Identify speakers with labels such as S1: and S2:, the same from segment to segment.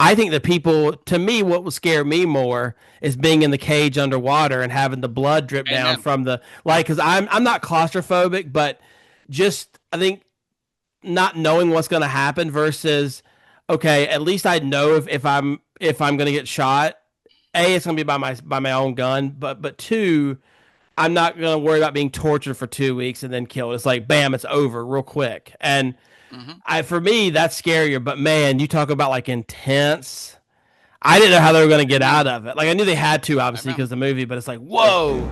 S1: I think the people, to me, what would scare me more is being in the cage underwater and having the blood drip down
S2: Amen.
S1: from the like. Because I'm not claustrophobic, but just I think not knowing what's going to happen versus okay, at least I know if I'm going to get shot. A, it's going to be by my own gun, but two, I'm not going to worry about being tortured for 2 weeks and then killed. It's like bam, it's over real quick. And
S2: Hmm.
S1: for me, that's scarier. But man, you talk about like intense. I didn't know how they were going to get
S2: Amen.
S1: out of it. Like I knew they had to, obviously,
S2: Amen.
S1: because the movie. But it's like, whoa.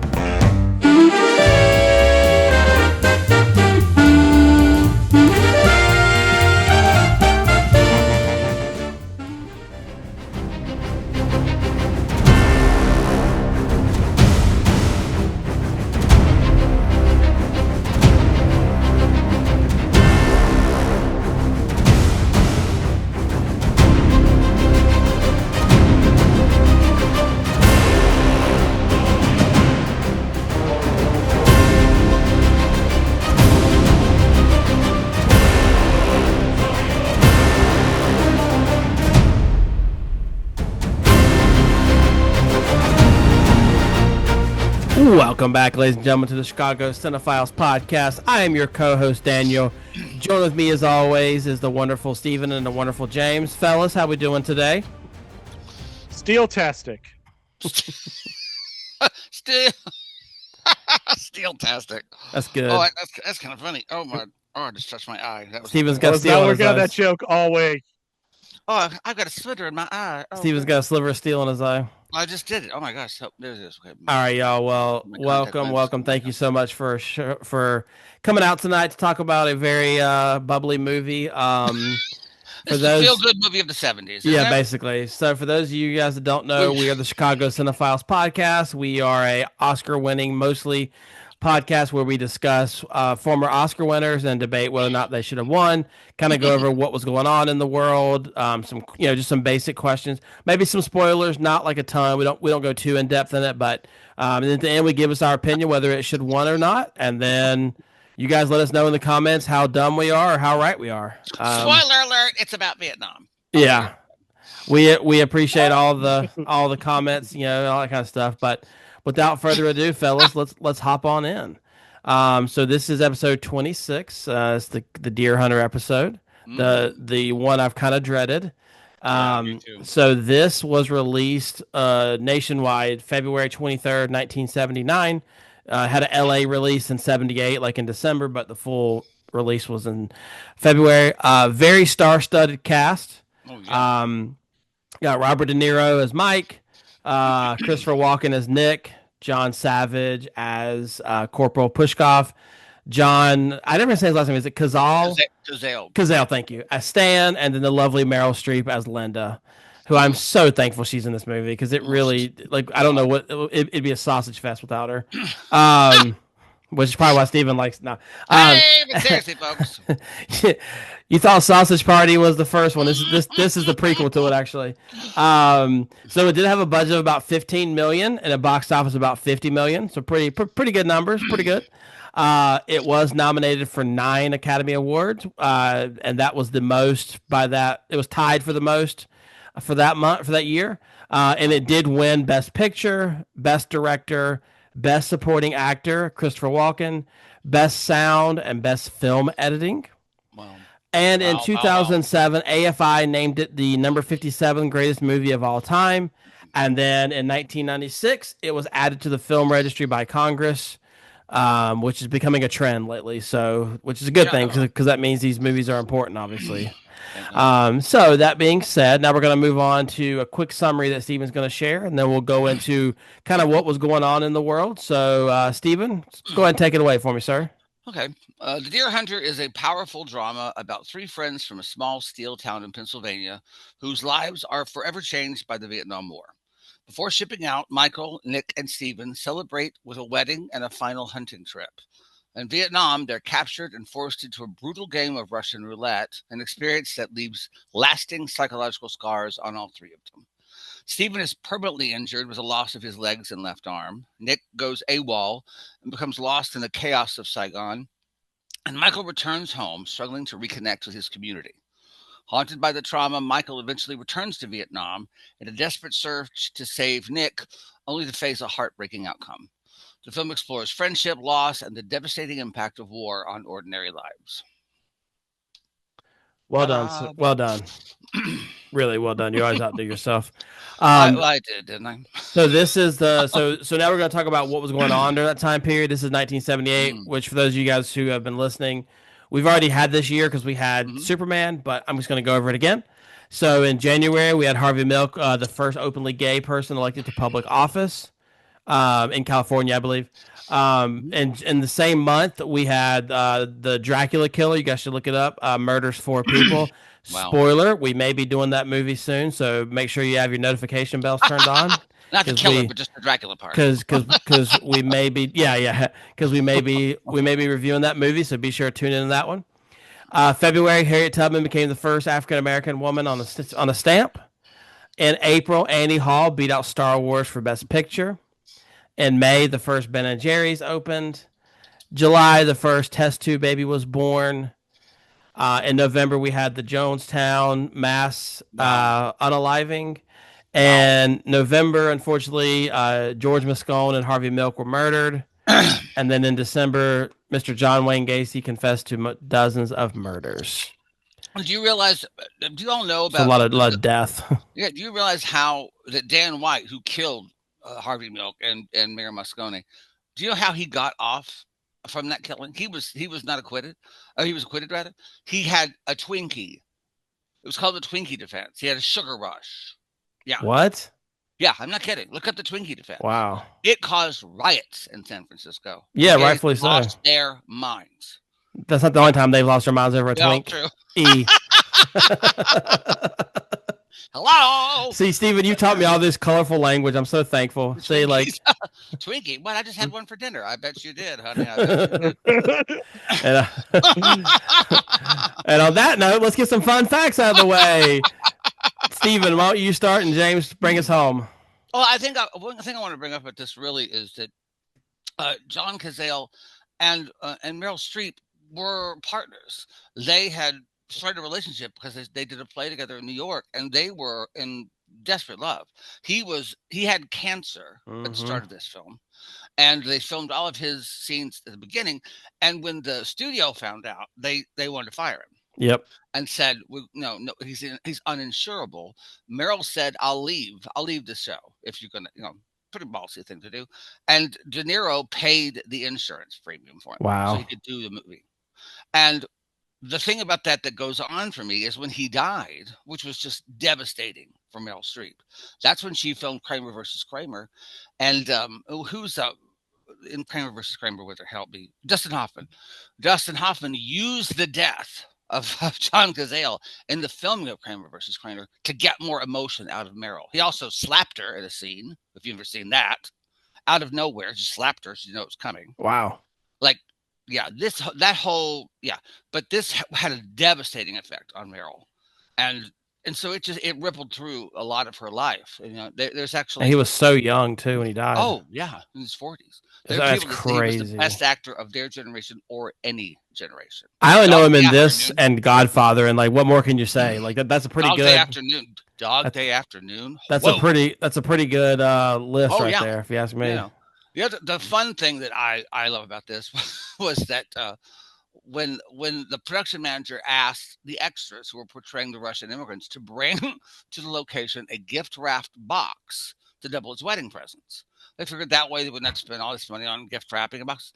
S1: Welcome back, ladies and gentlemen, to the Chicago Cinephiles podcast. I am your co-host Daniel. Join with me, as always, is the wonderful Steven and the wonderful James. Fellas, how we doing today?
S3: Steel-tastic.
S2: Still, Steel-tastic.
S1: That's
S2: Oh,
S1: good.
S2: that's kind of funny. Oh my! Oh, I just touched my eye. That was not
S1: Steven's
S2: good.
S3: I
S1: got
S3: was
S1: steel
S3: not
S1: in his
S3: working on that
S1: eyes.
S3: joke all week.
S2: Oh, I've got a sliver in my eye. Oh
S1: Steven's
S2: God!
S1: got a sliver of steel in his eye.
S2: I just did it. Oh my gosh! So, there it is. Okay,
S1: All right, y'all. Well,
S2: my contact
S1: welcome,
S2: lens.
S1: welcome.
S2: My
S1: Thank you so much for coming out tonight to talk about a very bubbly movie. For
S2: It's the feel
S1: those,
S2: good movie of the '70s, isn't
S1: yeah,
S2: it?
S1: basically. So for those of you guys that don't know,
S2: We,
S1: we are the Chicago Cinephiles podcast. We are a Oscar-winning, mostly podcast where we discuss former Oscar winners and debate whether or not they should have won. Kind of go over what was going on in the world, some just some basic questions, maybe some spoilers, not like a ton. We don't go too in depth in it, but and at the end we give us our opinion whether it should won or not, and then you guys let us know in the comments how dumb we are or how right we are.
S2: spoiler alert! It's about Vietnam. Oh, there you
S1: Yeah,
S2: go.
S1: we appreciate all the comments, all that kind of stuff. But without further ado, fellas, let's hop on in. So this is episode 26. It's the Deer Hunter episode, the
S2: Mm-hmm.
S1: the one I've kind of dreaded.
S2: Yeah, me too.
S1: So this was released nationwide February 23rd, 1979. Had an LA release in 78, like in December, but the full release was in February. Very star-studded cast.
S2: Oh yeah.
S1: Um, got Robert De Niro as Mike, Christopher Walken as Nick, John Savage as Corporal Pushkoff, John. I never say his last name. Is it Cazale?
S2: Gazelle. Yeah.
S1: Cazale, thank you. As Stan, and then the lovely Meryl Streep as Linda, who I'm so thankful she's in this movie because it
S2: Oh, she's
S1: really, like, I don't know
S2: delightful.
S1: what it'd be a sausage fest without her. Um, which is probably why Steven likes no. Um,
S2: Hey, but seriously, folks.
S1: you thought Sausage Party was the first one. This is the prequel to it actually. So it did have a budget of about 15 million and a box office about 50 million. So pretty good numbers, pretty good. It was nominated for 9 Academy Awards, and that was the most by that. It was tied for the most for that month for that year, and it did win Best Picture, Best Director, Best Supporting Actor, Christopher Walken, Best Sound, and Best Film Editing.
S2: Wow.
S1: And in
S2: Wow. Wow. Wow.
S1: 2007, AFI named it the number 57 greatest movie of all time. And then in 1996, it was added to the film registry by Congress, which is becoming a trend lately. So, which is a good
S2: Yeah.
S1: thing because that means these movies are important, obviously.
S2: Amen.
S1: So that being said, now we're going to move on to a quick summary that Steven's going to share, and then we'll go into kind of what was going on in the world. So, Steven, go ahead and take it away for me, sir.
S2: Okay. The Deer Hunter is a powerful drama about three friends from a small steel town in Pennsylvania whose lives are forever changed by the Vietnam War. Before shipping out, Michael, Nick, and Stephen celebrate with a wedding and a final hunting trip. In Vietnam, they're captured and forced into a brutal game of Russian roulette, an experience that leaves lasting psychological scars on all three of them. Stephen is permanently injured with the loss of his legs and left arm. Nick goes AWOL and becomes lost in the chaos of Saigon. And Michael returns home, struggling to reconnect with his community. Haunted by the trauma, Michael eventually returns to Vietnam in a desperate search to save Nick, only to face a heartbreaking outcome. The film explores friendship, loss, and the devastating impact of war on ordinary lives.
S1: Well done.
S2: Ta-da!
S1: Well done. Really well done. You always outdo yourself.
S2: I did, didn't I?
S1: So this is so now we're going to talk about what was going on during that time period. This is 1978,
S2: Mm,
S1: which for those of you guys who have been listening, we've already had this year because we had
S2: mhm.
S1: Superman, but I'm just going to go over it again. So in January, we had Harvey Milk, the first openly gay person elected to public office in California, I believe. And in the same month, we had the Dracula killer. You guys should look it up. Murders four people.
S2: Wow.
S1: Spoiler: we may be doing that movie soon, so make sure you have your notification bells turned on
S2: Not the
S1: because
S2: killer,
S1: we
S2: but just the Dracula part.
S1: because we may be because we may be reviewing that movie. So be sure to tune into that one. February, Harriet Tubman became the first African American woman on a stamp. In April, Annie Hall beat out Star Wars for Best Picture. In May, the first Ben and Jerry's opened. July, the first test tube baby was born. In November, we had the Jonestown mass
S2: Wow.
S1: unaliving.
S2: Wow.
S1: And November, unfortunately, George Moscone and Harvey Milk were murdered. And then in December, Mr. John Wayne Gacy confessed to dozens of murders.
S2: Do you realize? Do you all know
S1: It's a
S2: about?
S1: lot of death.
S2: Yeah. Do you realize how that Dan White, who killed Harvey Milk and Mayor Moscone, do you know how he got off from that killing? He was not acquitted. Oh, he was acquitted rather. He had a Twinkie. It was called the Twinkie defense. He had a sugar rush. Yeah.
S1: What?
S2: Yeah, I'm not kidding. Look up the Twinkie defense.
S1: Wow.
S2: It caused riots in San Francisco.
S1: Yeah,
S2: The gays
S1: rightfully so.
S2: lost their minds.
S1: That's not the only time they've lost their minds over a
S2: Yeah,
S1: twink.
S2: true.
S1: E.
S2: Hello.
S1: See, Steven, you taught me all this colorful language. I'm so thankful. See, like,
S2: Twinkie. What? I just had one for dinner. I bet you did, honey. I bet you did.
S1: and, and on that note, let's get some fun facts out of the way. Steven, why don't you start and James bring us home?
S2: Well, I think one thing I want to bring up at this really is that John Cazale and Meryl Streep were partners. They had started a relationship because they did a play together in New York, and they were in desperate love. He had cancer at the start of this film, and they filmed all of his scenes at the beginning. And when the studio found out, they wanted to fire him.
S1: Yep.
S2: And said, well, no, he's uninsurable. Meryl said, I'll leave the show if you're gonna, pretty ballsy thing to do. And De Niro paid the insurance premium for him,
S1: Wow.
S2: so he could do the movie. And the thing about that goes on for me is when he died, which was just devastating for Meryl Streep. That's when she filmed Kramer versus Kramer, and who's in Kramer versus Kramer with her, help me, Dustin Hoffman. Dustin Hoffman used the death of John Cazale in the filming of Kramer versus Kramer to get more emotion out of Meryl. He also slapped her in a scene, if you've ever seen that, out of nowhere, just slapped her so you know it was coming.
S1: Wow.
S2: Like, yeah, but this had a devastating effect on Meryl. And so it rippled through a lot of her life. There's actually,
S1: and he was so young too when he died.
S2: Oh yeah, in his 40s.
S1: That's crazy.
S2: He was the best actor of their generation or any generation.
S1: I only know him in this and Godfather, and like, what more can you say? Like that's a pretty good
S2: Dog Day Afternoon.
S1: That's a pretty good list there, if you ask me.
S2: The fun thing that I love about this was that when the production manager asked the extras who were portraying the Russian immigrants to bring to the location a gift wrapped box to double as wedding presents. They figured that way they would not spend all this money on gift wrapping a box,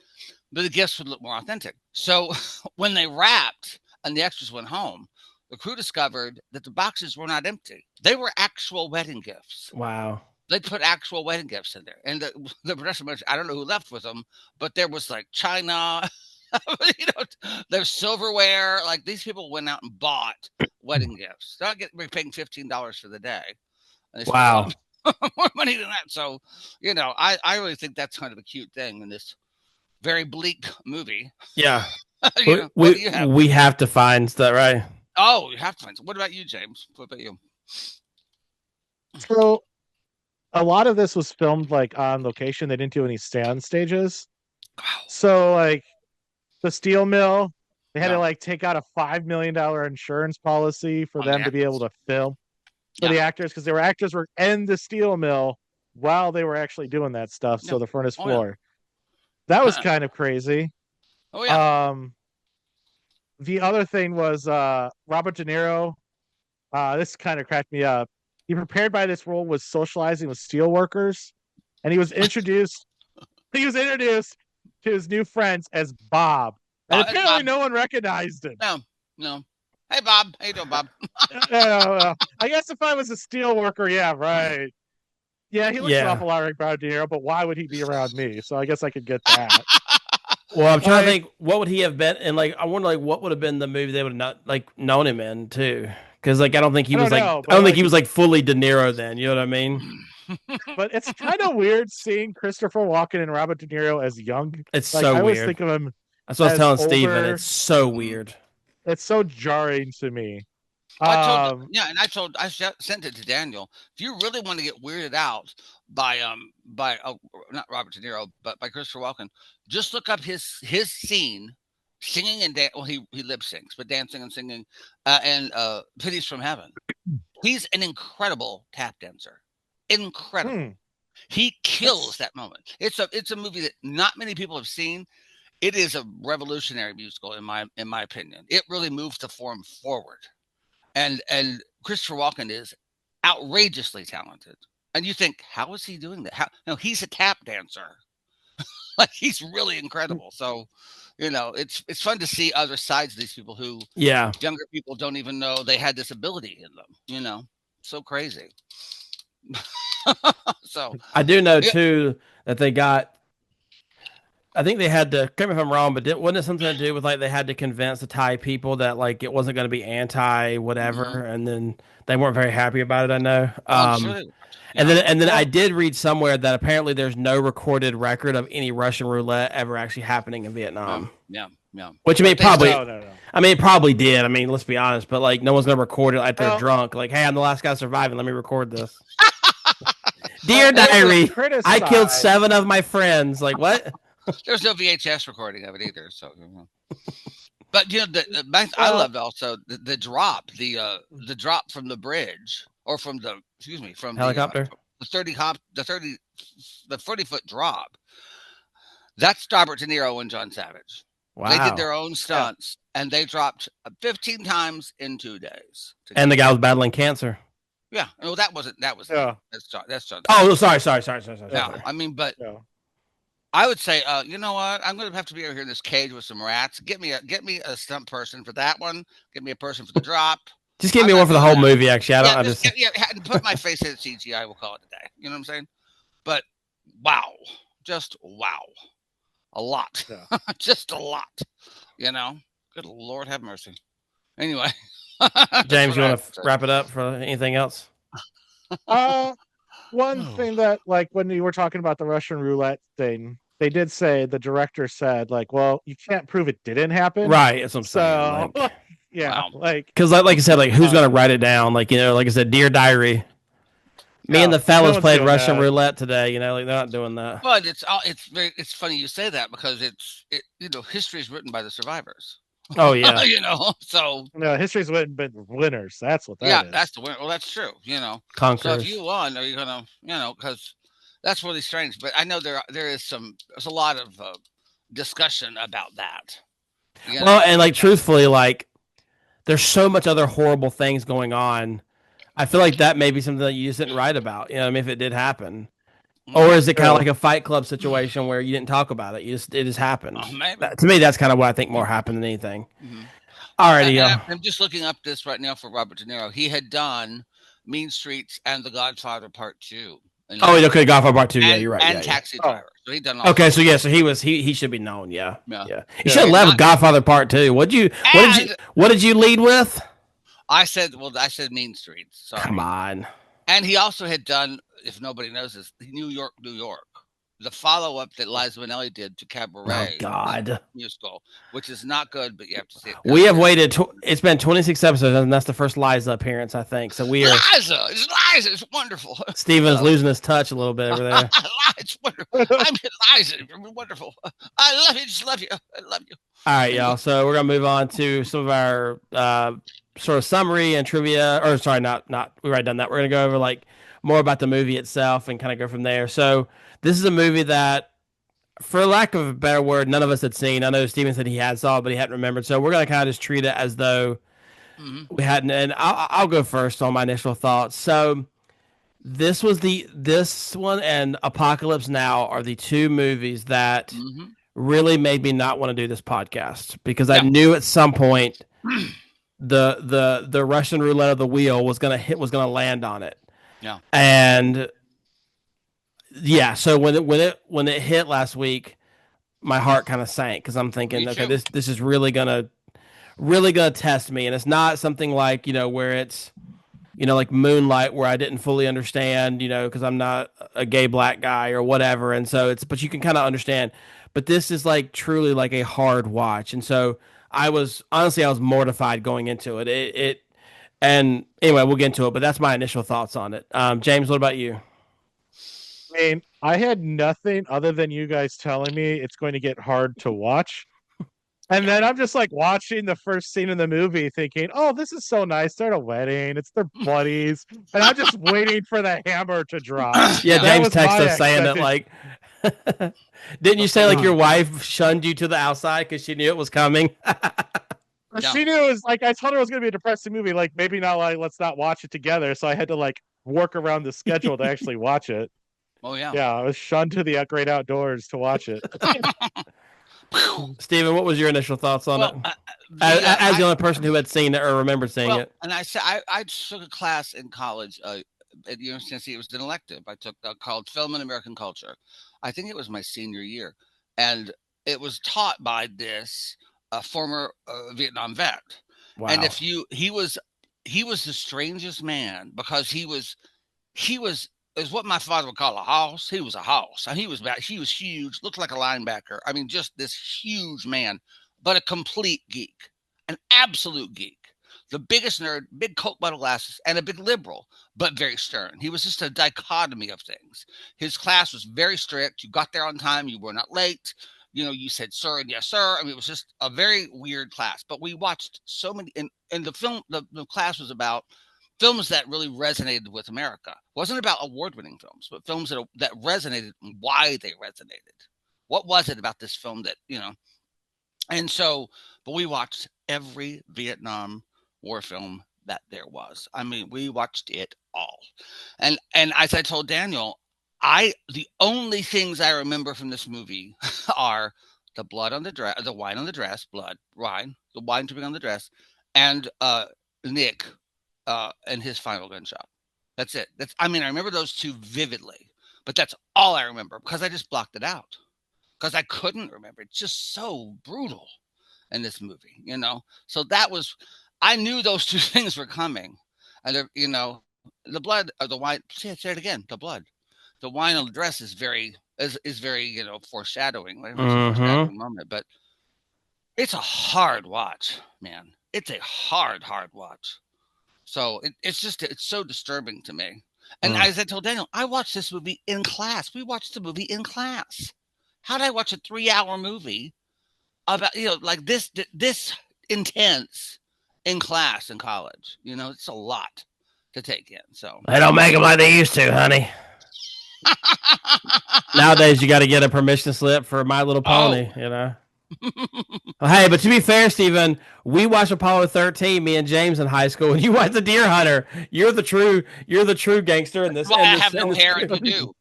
S2: but the gifts would look more authentic. So when they wrapped and the extras went home, the crew discovered that the boxes were not empty. They were actual wedding gifts.
S1: Wow.
S2: They put actual wedding gifts in there. And the production manager, I don't know who left with them, but there was like china, there's silverware. Like, these people went out and bought wedding gifts. They're not paying $15 for the day.
S1: Wow.
S2: More money than that. So, I really think that's kind of a cute thing in this very bleak movie.
S1: Yeah. We have to find that, right?
S2: Oh, you have to find. What about you, James? What about you?
S3: So, a lot of this was filmed like on location. They didn't do any stand stages.
S2: Wow.
S3: So, like the steel mill, They had to like take out a $5 million insurance policy for them to be able to film for the actors because they were actors were in the steel mill while they were actually doing that stuff. So the furnace floor. That was kind of crazy.
S2: Oh yeah.
S3: The other thing was Robert De Niro. This kind of cracked me up. He prepared by this role was socializing with steel workers, and he was introduced. He was introduced to his new friends as Bob, and apparently
S2: Bob.
S3: No one recognized him.
S2: No. Hey Bob, how you doing, Bob?
S3: I guess if I was a steel worker, yeah, right. Yeah, he looks an awful lot like Robert De Niro, but why would he be around me? So I guess I could get that.
S1: Well, I'm trying to think, what would he have been? And like, I wonder, like, what would have been the movie they would have not like known him in too? Because like, I don't think he was like, I don't think he was like fully De Niro then. You know what I mean?
S3: But it's kind of weird seeing Christopher Walken and Robert De Niro as young.
S1: It's
S3: like,
S1: so weird.
S3: I always think of him.
S1: That's what I was telling Steven. It's so weird.
S3: It's so jarring to me.
S2: I sent it to Daniel. If you really want to get weirded out by not Robert De Niro, but by Christopher Walken, just look up his scene singing and he lip syncs, but dancing and singing and Pities from Heaven. He's an incredible tap dancer. Incredible. He kills that moment. It's a movie that not many people have seen. It is a revolutionary musical in my opinion. It really moves the form forward. And Christopher Walken is outrageously talented. And you think, how is he doing that? He's a tap dancer. Like, he's really incredible. So, it's fun to see other sides of these people who younger people don't even know they had this ability in them. So crazy. So
S1: I do know too that they got, I think they had to, correct me if I'm wrong, but wasn't it something to do with like they had to convince the Thai people that like it wasn't going to be anti whatever, and then they weren't very happy about it. I know. And then I did read somewhere that apparently there's no recorded record of any Russian roulette ever actually happening in Vietnam.
S2: Yeah.
S1: Which I mean, probably. No. I mean, it probably did. I mean, let's be honest, but like no one's gonna record it like they're drunk. Like, hey, I'm the last guy surviving. Let me record this. Dear diary, I killed 7 of my friends. Like what?
S2: There's no VHS recording of it either. So, but I loved also the drop, the drop from the bridge or from the
S1: helicopter,
S2: the 40-foot drop. That's Robert De Niro and John Savage. Wow. They did their own stunts and they dropped 15 times in 2 days.
S1: And the guy was battling cancer.
S2: Yeah. No, that was that's John.
S1: Oh, sorry.
S2: Yeah. I mean, but I would say, you know what? I'm going to have to be over here in this cage with some rats. Get me a stunt person for that one. Get me a person for the drop.
S1: Just give me one for the whole movie. Actually,
S2: put my face in CGI. We'll call it a day. You know what I'm saying? But wow, just wow, a lot, just a lot. Good Lord, have mercy. Anyway,
S1: James, you want to wrap it up for anything else?
S3: One thing that, like, when you were talking about the Russian roulette thing, they did say, the director said, like, well, you can't prove it didn't happen.
S1: Right. That's what I'm saying.
S3: Like, yeah. Like,
S1: because like I said, like, who's going to write it down? Like, like I said, Dear Diary, me and the fellas played Russian roulette today. Like, they're not doing that.
S2: But it's funny you say that because history is written by the survivors.
S1: Oh yeah.
S2: So
S3: history's been winners. That's what that is.
S2: Yeah, that's the winner. Well, that's true.
S1: Conquerors.
S2: So if you won, are you gonna, because that's really strange. But I know there's a lot of discussion about that.
S1: Well, and like truthfully, like there's so much other horrible things going on. I feel like that may be something that you just didn't write about. If it did happen. Or is it kind of like a Fight Club situation where you didn't talk about it? It just happened. To me, that's kind of what I think more happened than anything.
S2: Mm-hmm.
S1: Alrighty.
S2: I'm just looking up this right now for Robert De Niro. He had done Mean Streets and The Godfather Part 2.
S1: Okay, Godfather Part 2. Yeah, you're right.
S2: And Taxi Driver. So he done all
S1: so he should be known. Yeah. You should have left Godfather Part 2. What did you lead with?
S2: I said Mean Streets. Sorry.
S1: Come on.
S2: And he also had done, if nobody knows this, New York, the follow-up that Liza Minnelli did to
S1: Oh
S2: Cabaret
S1: God.
S2: musical, which is not good, but you have to see it.
S1: We have waited. It's been 26 episodes, and that's the first Liza appearance, I think. So we are.
S2: Liza, it's wonderful.
S1: Steven's
S2: So,
S1: losing his touch a little bit over there.
S2: it's wonderful. I'm Liza, wonderful. I love you, just love you. I love you.
S1: All right, y'all. So we're gonna move on to some of our sort of summary and trivia. Or sorry, not. We already done that. We're gonna go over like more about the movie itself and kind of go from there. So this is a movie that, for lack of a better word, none of us had seen. I know Steven said he had saw it, but he hadn't remembered. So we're gonna kind of just treat it as though we hadn't. And I'll go first on my initial thoughts. So this one and Apocalypse Now are the two movies that really made me not want to do this podcast, because I knew at some point the Russian roulette of the wheel was gonna land on it.
S2: Yeah.
S1: And yeah, so when it hit last week, my heart kind of sank, because I'm thinking, okay, this is really gonna test me. And it's not something like, where it's, like Moonlight, where I didn't fully understand, because I'm not a gay black guy or whatever. And so but you can kind of understand. But this is like truly like a hard watch. And so I was mortified going into it. And anyway, we'll get into it, but that's my initial thoughts on it. James, what about you?
S3: I mean, I had nothing other than you guys telling me it's going to get hard to watch. And then I'm just like watching the first scene in the movie thinking, oh, this is so nice. They're at a wedding. It's their buddies. And I'm just waiting for the hammer to drop.
S1: Yeah, James texted us saying that, like, didn't you say like your wife shunned you to the outside because she knew it was coming?
S3: She knew it was like, I told her it was going to be a depressing movie. Like, maybe not, like, let's not watch it together. So I had to like work around the schedule to actually watch it.
S2: Oh, yeah.
S3: Yeah, I was shunned to the great outdoors to watch it.
S1: Steven, what was your initial thoughts on it? As the only person who had seen it or remembered seeing it.
S2: And I said I took a class in college at the University of Tennessee. It was an elective. I took called Film and American Culture. I think it was my senior year, and it was taught by this former Vietnam vet.
S1: Wow.
S2: And he was the strangest man, because he was is what my father would call a hoss. He was a hoss. And he was huge, looked like a linebacker. I mean, just this huge man, but a complete geek, an absolute geek. The biggest nerd, big Coke bottle glasses, and a big liberal, but very stern. He was just a dichotomy of things. His class was very strict. You got there on time. You were not late. You said sir and yes, sir. I mean, it was just a very weird class. But we watched so many, and the film, the class was about films that really resonated with America. It wasn't about award-winning films, but films that resonated and why they resonated. What was it about this film that, And so, but we watched every Vietnam War film that there was. I mean, we watched it all. And as I told Daniel, the only things I remember from this movie are the blood on the dress, the wine on the dress, the wine dripping on the dress, and Nick and his final gunshot. That's it. I remember those two vividly, but that's all I remember, because I just blocked it out, because I couldn't remember. It's just so brutal in this movie, So I knew those two things were coming, and the blood or the wine. Say it again. The blood, the wine on the dress is very foreshadowing. Foreshadowing moment, but it's a hard watch, man. It's a hard watch. So it's so disturbing to me. And as I told Daniel, I watched this movie in class. We watched the movie in class. How did I watch a 3-hour movie about, like this intense in class in college? It's a lot to take in. So
S1: they don't make them like they used to, honey. Nowadays, you got to get a permission slip for My Little Pony, Hey, but to be fair, Steven, we watched Apollo 13, me and James in high school, and you watched The Deer Hunter. You're the true gangster in this.
S2: Well, I have no hair to do.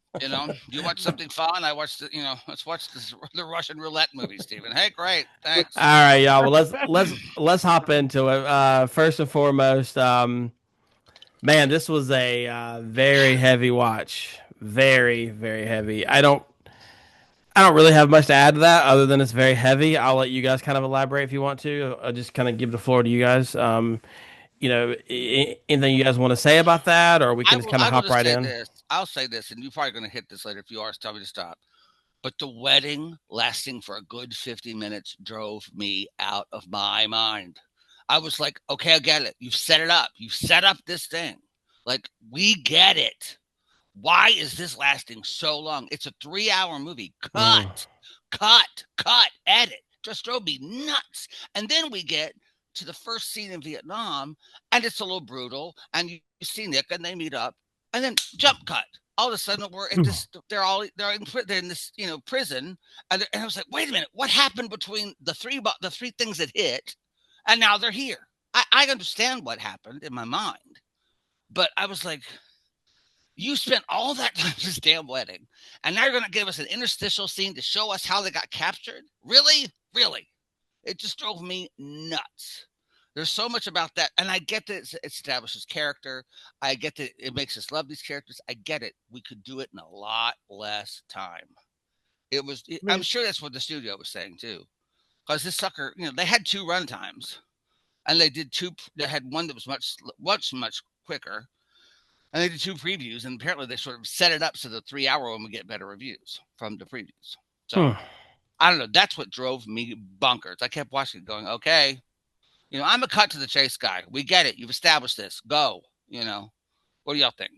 S2: You watch something fun. I watched let's watch the Russian roulette movie, Steven. Hey, great, thanks.
S1: All right, y'all. Well, let's hop into it. First and foremost, man, this was a very heavy watch. Very, very heavy. I don't really have much to add to that, other than it's very heavy. I'll let you guys kind of elaborate if you want to. I'll just kind of give the floor to you guys. Anything you guys want to say about that, or we can just kind of hop right in?
S2: I'll say this, and you're probably going to hit this later. If you are, tell me to stop. But the wedding lasting for a good 50 minutes drove me out of my mind. I was like, okay, I get it. You've set it up. You've set up this thing. Like, we get it. Why is this lasting so long? It's a 3-hour movie. Cut, edit. Just drove me nuts. And then we get to the first scene in Vietnam, and it's a little brutal. And you see Nick, and they meet up, and then jump cut. All of a sudden, we're at this. They're in this prison, and I was like, wait a minute, what happened between the three things that hit, and now they're here? I understand what happened in my mind, but I was like, you spent all that time this damn wedding, and now you're going to give us an interstitial scene to show us how they got captured? Really? Really? It just drove me nuts. There's so much about that, and I get that it establishes character. I get that it makes us love these characters. I get it. We could do it in a lot less time. I'm sure that's what the studio was saying too, because this sucker, they had 2 run times, and they did 2. They had one that was much quicker. And they did 2 previews, and apparently they sort of set it up so the 3-hour one would get better reviews from the previews. So I don't know. That's what drove me bonkers. I kept watching it going, okay, I'm a cut to the chase guy. We get it. You've established this. Go. What do y'all think?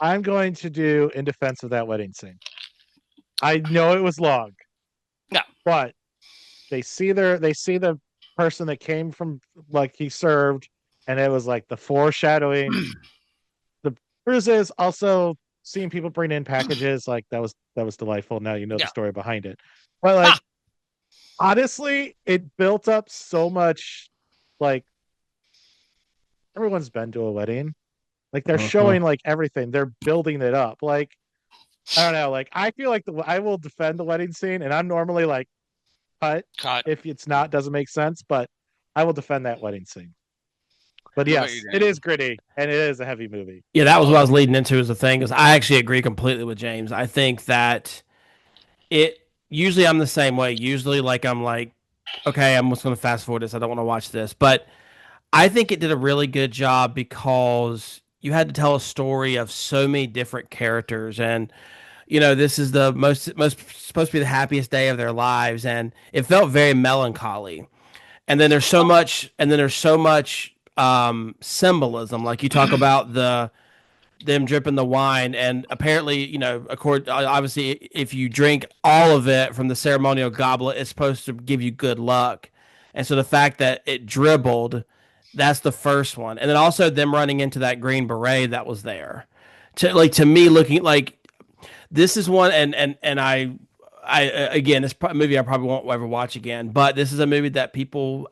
S3: I'm going to do in defense of that wedding scene. I know it was long.
S2: No.
S3: But they see the person that came from, like, he served, and it was like the foreshadowing. The bruises, also seeing people bring in packages, like that was delightful. Now you know the story behind it. But like honestly, it built up so much. Like, everyone's been to a wedding. Like, they're showing like everything. They're building it up. Like, I don't know. Like, I feel like I will defend the wedding scene, and I'm normally like cut if it's not doesn't make sense, but I will defend that wedding scene. But yes, it is gritty, and it is a heavy movie.
S1: Yeah, that was what I was leading into as the thing. Is I actually agree completely with James. I think that usually I'm the same way. Usually, like, I'm like, okay, I'm just going to fast forward this. I don't want to watch this. But I think it did a really good job because you had to tell a story of so many different characters. And, this is the most supposed to be the happiest day of their lives. And it felt very melancholy. And then there's so much, symbolism. Like, you talk about them dripping the wine, and apparently, obviously, if you drink all of it from the ceremonial goblet, it's supposed to give you good luck. And so the fact that it dribbled, that's the first one. And then also them running into that green beret that was there. To me, looking like this is one, and I again, this movie I probably won't ever watch again, but this is a movie that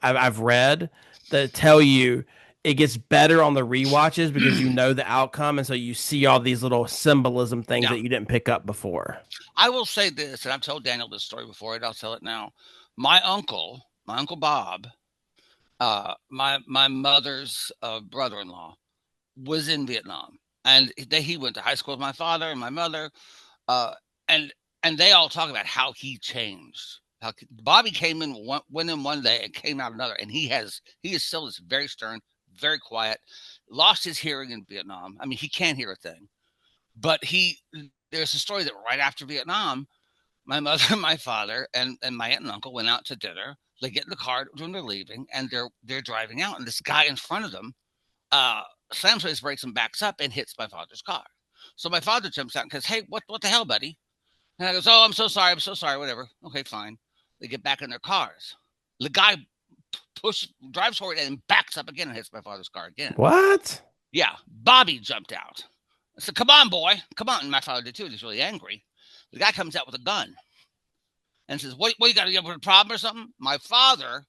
S1: I've read that tell you it gets better on the rewatches because you know the outcome, and so you see all these little symbolism things that you didn't pick up before.
S2: I will say this, and I've told Daniel this story before, and I'll tell it now. My uncle Bob, my mother's brother-in-law, was in Vietnam, and he went to high school with my father and my mother, and they all talk about how he changed. How Bobby went in one day and came out another, and he is still this very stern, very quiet, lost his hearing in Vietnam. I mean, he can't hear a thing, but there's a story that right after Vietnam, my mother and my father and my aunt and uncle went out to dinner. They get in the car when they're leaving, and they're driving out, and this guy in front of them slams on his brakes and backs up and hits my father's car. So my father jumps out and goes, "Hey, what the hell, buddy?" And I goes, "Oh, I'm so sorry, whatever." Okay, fine. They get back in their cars. The guy drives forward and backs up again and hits my father's car again.
S1: What?
S2: Yeah, Bobby jumped out. I said, "Come on, boy, come on." And my father did too. He's really angry. The guy comes out with a gun and says, "What you got to get with a problem or something?" My father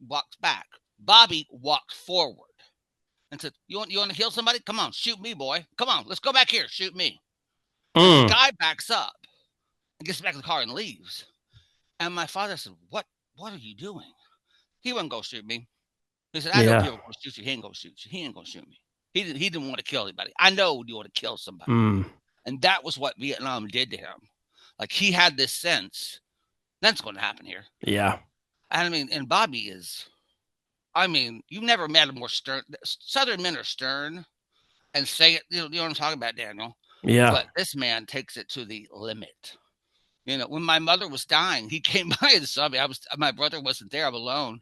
S2: walks back. Bobby walked forward and said, "You want to kill somebody? Come on, shoot me, boy. Come on, let's go back here. Shoot me." And the guy backs up and gets back in the car and leaves. And my father said, What are you doing?" He wasn't going to shoot me. He said, "I know people going to shoot you. He ain't going to shoot you. He ain't going to shoot me. He didn't want to kill anybody. I know you want to kill somebody." And that was what Vietnam did to him. Like, he had this sense, that's going to happen here.
S1: Yeah.
S2: And I mean, and Bobby is, you've never met a more stern. Southern men are stern and say it. You know what I'm talking about, Daniel?
S1: Yeah.
S2: But this man takes it to the limit. You know, when my mother was dying, he came by and saw me. My brother wasn't there. I'm alone.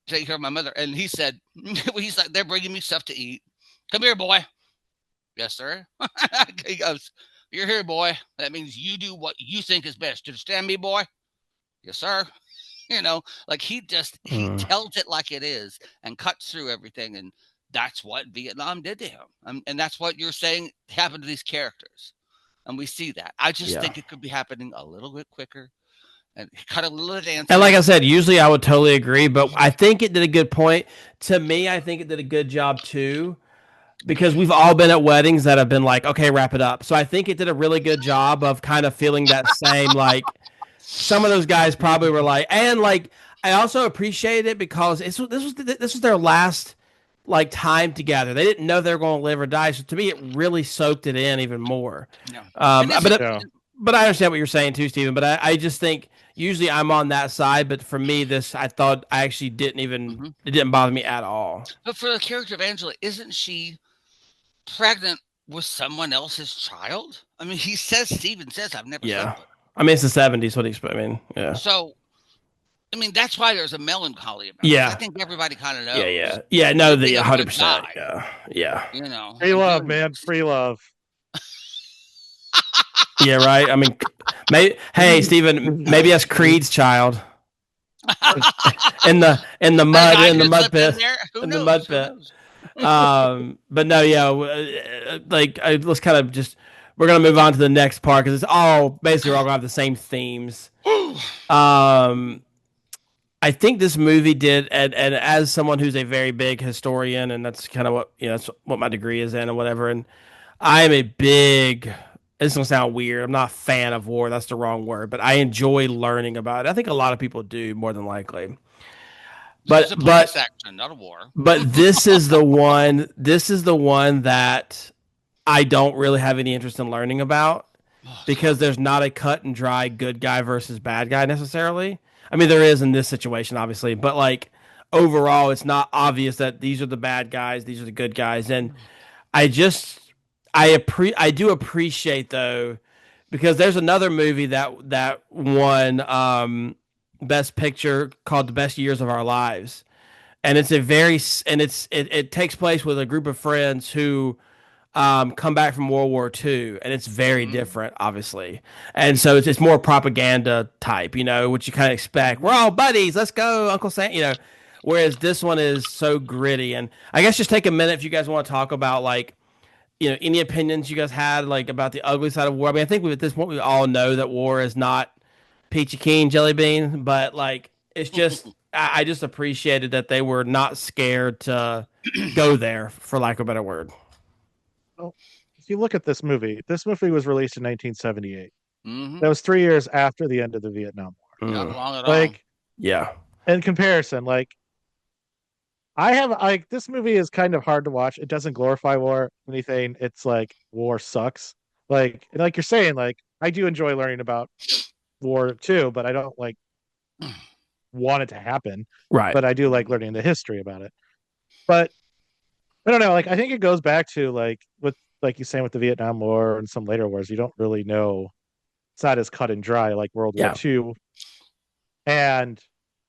S2: Take care of my mother. And he said, he's like, they're bringing me stuff to eat. Come here, boy. Yes, sir. He goes, you're here, boy. That means you do what you think is best. You understand me, boy? Yes, sir. You know, like he tells it like it is and cuts through everything. And that's what Vietnam did to him. And that's what you're saying happened to these characters. And we see that. I just think it could be happening a little bit quicker and cut a little dance.
S1: And like I said, usually I would totally agree, but I think it did a good point. To me, I think it did a good job too, because we've all been at weddings that have been like, okay, wrap it up. So I think it did a really good job of kind of feeling that same, like, some of those guys probably were like, and like, I also appreciate it because this was their last like time together. They didn't know they were going to live or die. So to me, it really soaked it in even more.
S2: Yeah.
S1: But I understand what you're saying too, Stephen. But I just think usually I'm on that side. But for me, I thought I actually didn't even it didn't bother me at all.
S2: But for the character of Angela, isn't she pregnant with someone else's child? I mean, Steven says, I've never
S1: Yeah.
S2: slept with.
S1: I mean, it's the 70s. What do you expect? I mean, yeah.
S2: So, I mean, that's why there's a melancholy about
S1: Yeah.
S2: it. I think everybody kind of knows.
S1: Yeah. No, the 100%. Yeah.
S2: You know,
S3: free love, man, free love.
S1: Yeah, right. I mean, hey, Stephen, maybe that's Creed's child. in the mud in the mud pit in the mud pit. But no, yeah, let's kind of just we're gonna move on to the next part because it's all basically we're all gonna have the same themes. I think this movie did, and as someone who's a very big historian, and that's kind of what that's what my degree is in, and whatever. And I am a big. This is gonna sound weird. I'm not a fan of war. That's the wrong word, but I enjoy learning about it. I think a lot of people do, more than likely.
S2: But action, not a war.
S1: But this is the one. This is the one that I don't really have any interest in learning about because there's not a cut and dry good guy versus bad guy necessarily. I mean, there is in this situation, obviously, but like overall, it's not obvious that these are the bad guys, these are the good guys, and I do appreciate though because there's another movie that won Best Picture called The Best Years of Our Lives, and it takes place with a group of friends who come back from World War II, and it's very different, obviously. And so it's more propaganda type, which you kind of expect. We're all buddies. Let's go, Uncle Sam, Whereas this one is so gritty. And I guess just take a minute if you guys want to talk about, like, any opinions you guys had, like, about the ugly side of war. I mean, I think at this point we all know that war is not peachy keen jelly bean, but, like, it's just, I just appreciated that they were not scared to go there, for lack of a better word.
S3: Well, if you look at this movie was released in 1978. That was 3 years after the end of the Vietnam War.
S2: Not long at all.
S1: Yeah.
S3: In comparison, this movie is kind of hard to watch. It doesn't glorify war or anything. It's like war sucks. Like you're saying, I do enjoy learning about war too, but I don't want it to happen.
S1: Right.
S3: But I do like learning the history about it. But I don't know. I think it goes back to with you're saying with the Vietnam War and some later wars, you don't really know. It's not as cut and dry like World War II. And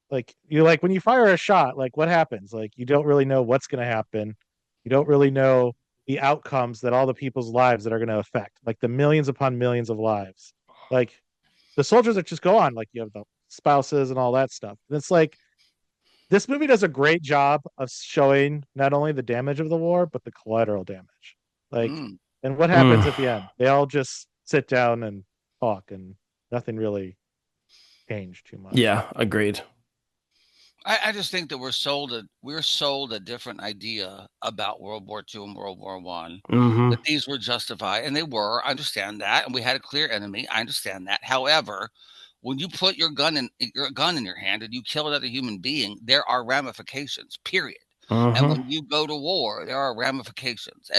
S3: when you fire a shot, what happens? You don't really know what's going to happen. You don't really know the outcomes that all the people's lives that are going to affect, the millions upon millions of lives. The soldiers that just go on, you have the spouses and all that stuff. And it's this movie does a great job of showing not only the damage of the war, but the collateral damage. And what happens at the end? They all just sit down and talk, and nothing really changed too much.
S1: Yeah, agreed.
S2: I just think that we're sold a different idea about World War II and World War I. That these were justified, and they were. I understand that, and we had a clear enemy. I understand that. However, when you put your gun in your hand and you kill another human being, there are ramifications. Period. And when you go to war, there are ramifications.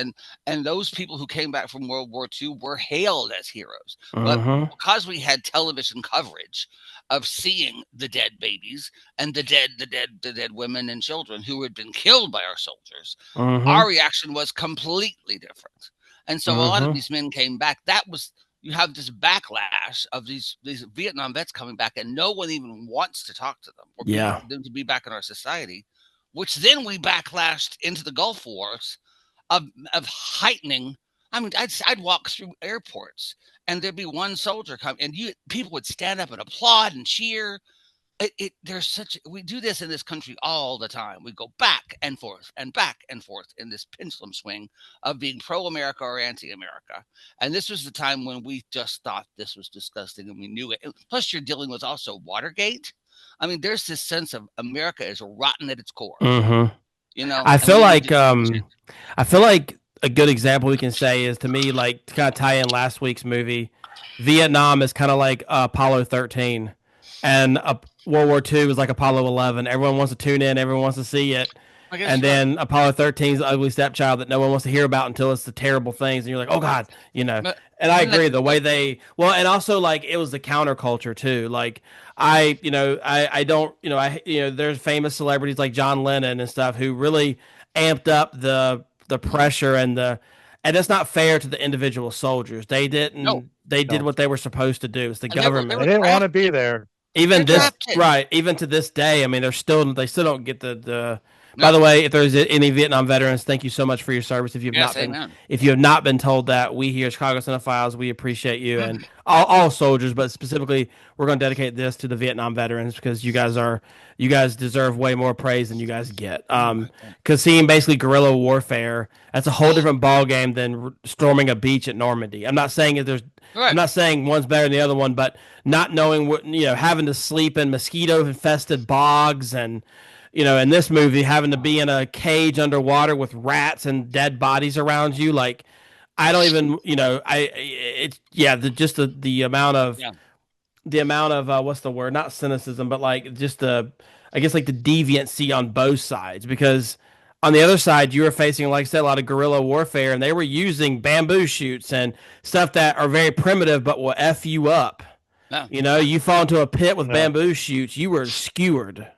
S2: And those people who came back from World War II were hailed as heroes. But because we had television coverage of seeing the dead babies and the dead women and children who had been killed by our soldiers, our reaction was completely different. And so a lot of these men came back. That was you have this backlash of these Vietnam vets coming back, and no one even wants to talk to them or
S1: Yeah.
S2: them to be back in our society, which then we backlashed into the Gulf Wars of heightening. I mean, I'd walk through airports and there'd be one soldier come, and people would stand up and applaud and cheer. We do this in this country all the time. We go back and forth in this pendulum swing of being pro-America or anti-America. And this was the time when we just thought this was disgusting, and we knew it. Plus, you're dealing with also Watergate. I mean, there's this sense of America is rotten at its core.
S1: Mm-hmm.
S2: You know,
S1: I feel like a good example we can say is, to me, like, to kind of tie in last week's movie, Vietnam is kind of like Apollo 13, and World War II is like Apollo 11. Everyone wants to tune in, everyone wants to see it. And then Apollo 13 is the ugly stepchild that no one wants to hear about until it's the terrible things, and you're like, oh God, you know. And I agree, the way and also, like, it was the counterculture too. Like, I don't, there's famous celebrities like John Lennon and stuff who really amped up the pressure and it's not fair to the individual soldiers. They didn't. They did what they were supposed to do. It's the government.
S3: They didn't want to be there.
S1: Even to this day, I mean, they still don't get the. By the way, if there's any Vietnam veterans, thank you so much for your service. If you have not been told that, we here at Chicago Cinephiles, we appreciate you and all soldiers, but specifically, we're going to dedicate this to the Vietnam veterans, because you guys deserve way more praise than you guys get. Because seeing basically guerrilla warfare, that's a whole different ball game than storming a beach at Normandy. I'm not saying I'm not saying one's better than the other one, but not knowing what, having to sleep in mosquito-infested bogs, and in this movie, having to be in a cage underwater with rats and dead bodies around you. Like, I don't even, the amount of what's the word? Not cynicism, but like just I guess like the deviancy on both sides, because on the other side, you were facing, like I said, a lot of guerrilla warfare, and they were using bamboo shoots and stuff that are very primitive, but will F you up.
S2: No.
S1: You fall into a pit with bamboo shoots, you were skewered.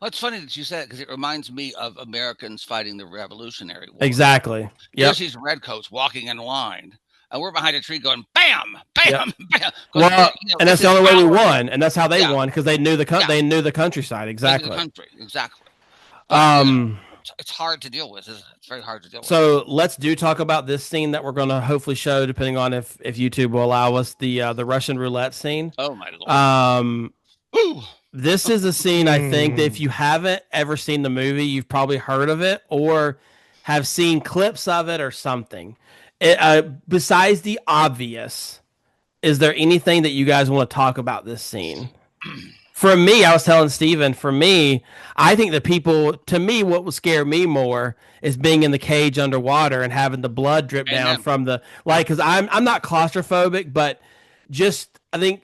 S2: Well, it's funny that you said it, because it reminds me of Americans fighting the Revolutionary War.
S1: Exactly.
S2: There's these redcoats walking in line, and we're behind a tree going, bam, bam, bam.
S1: Well, and that's the only way we won, and that's how they won, because they knew the countryside. Exactly.
S2: The country. Exactly. It's hard to deal with. It's very hard to deal with.
S1: So let's talk about this scene that we're going to hopefully show, depending on if YouTube will allow us, the Russian roulette scene.
S2: Oh my Lord.
S1: This is a scene, I think, that if you haven't ever seen the movie, you've probably heard of it or have seen clips of it or something. Besides the obvious, is there anything that you guys want to talk about this scene? For me, I was telling Steven, I think what would scare me more is being in the cage underwater and having the blood drip down from because I'm not claustrophobic, but just, I think,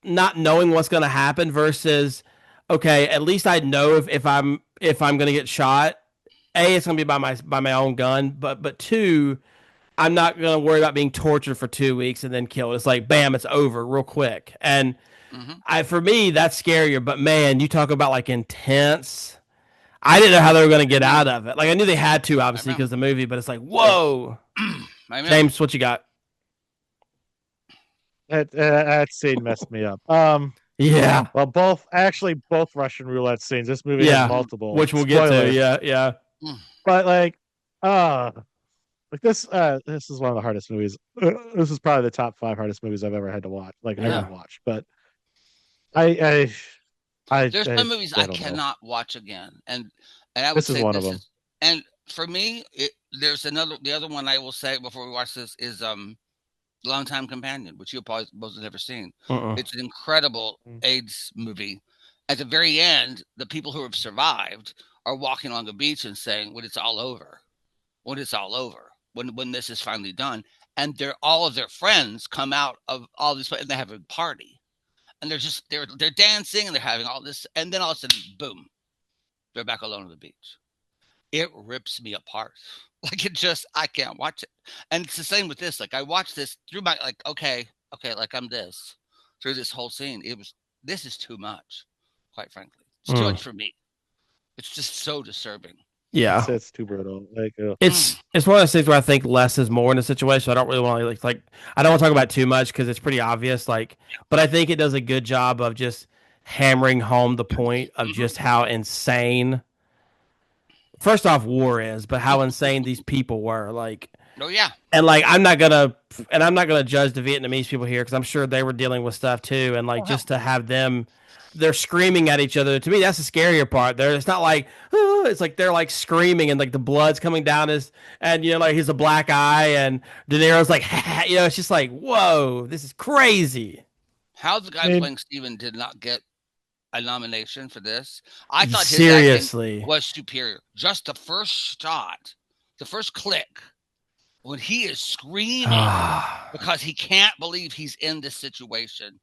S1: not knowing what's going to happen versus, okay, at least I know if I'm going to get shot, it's going to be by my own gun, but two, I'm not going to worry about being tortured for 2 weeks and then killed. It's like, bam, it's over real quick. And for me, that's scarier. But man, you talk about like intense. I didn't know how they were going to get out of it. Like, I knew they had to, obviously, because of the movie, but it's like, whoa. James, what you got?
S3: That scene messed me up.
S1: Yeah.
S3: Well, both Russian roulette scenes. This movie has multiple,
S1: which we'll get to. Yeah.
S3: But like this is one of the hardest movies. This is probably the top 5 hardest movies I've ever had to watch. Like, ever watched. But there's
S2: some movies I cannot watch again, and I would
S3: this
S2: say
S3: is one of them.
S2: And for me, there's the other one I will say before we watch this is Longtime Companion, which you probably most have never seen. It's an incredible AIDS movie. At the very end, the people who have survived are walking along the beach and saying, when it's all over, when this is finally done, and all of their friends come out of all this, and they have a party, and they're dancing and they're having all this, and then all of a sudden, boom, they're back alone on the beach. It rips me apart. Like, I can't watch it. And it's the same with this. Like, I watched this through my, like, okay, like I'm this, through this whole scene. This is too much, quite frankly. It's too much for me. It's just so disturbing.
S1: Yeah.
S3: It's too brutal. Like,
S1: It's one of those things where I think less is more in a situation. I don't really want to like I don't want to talk about it too much because it's pretty obvious. Like, but I think it does a good job of just hammering home the point of just how insane. First off, war is, but how insane these people were. Like,
S2: Oh yeah.
S1: and like I'm not gonna judge the Vietnamese people here because I'm sure they were dealing with stuff too. And like
S2: Oh hell.
S1: just to have them, they're screaming at each other. To me, that's the scarier part. There, it's not like it's like they're like screaming and like the blood's coming down his, and you know, like he's a black eye and De Niro's like you know, it's just like whoa, this is crazy.
S2: How the guy playing Steven did not get a nomination for this? I thought his
S1: Seriously
S2: acting was superior. Just the first shot, the first click, when he is screaming because he can't believe he's in this situation,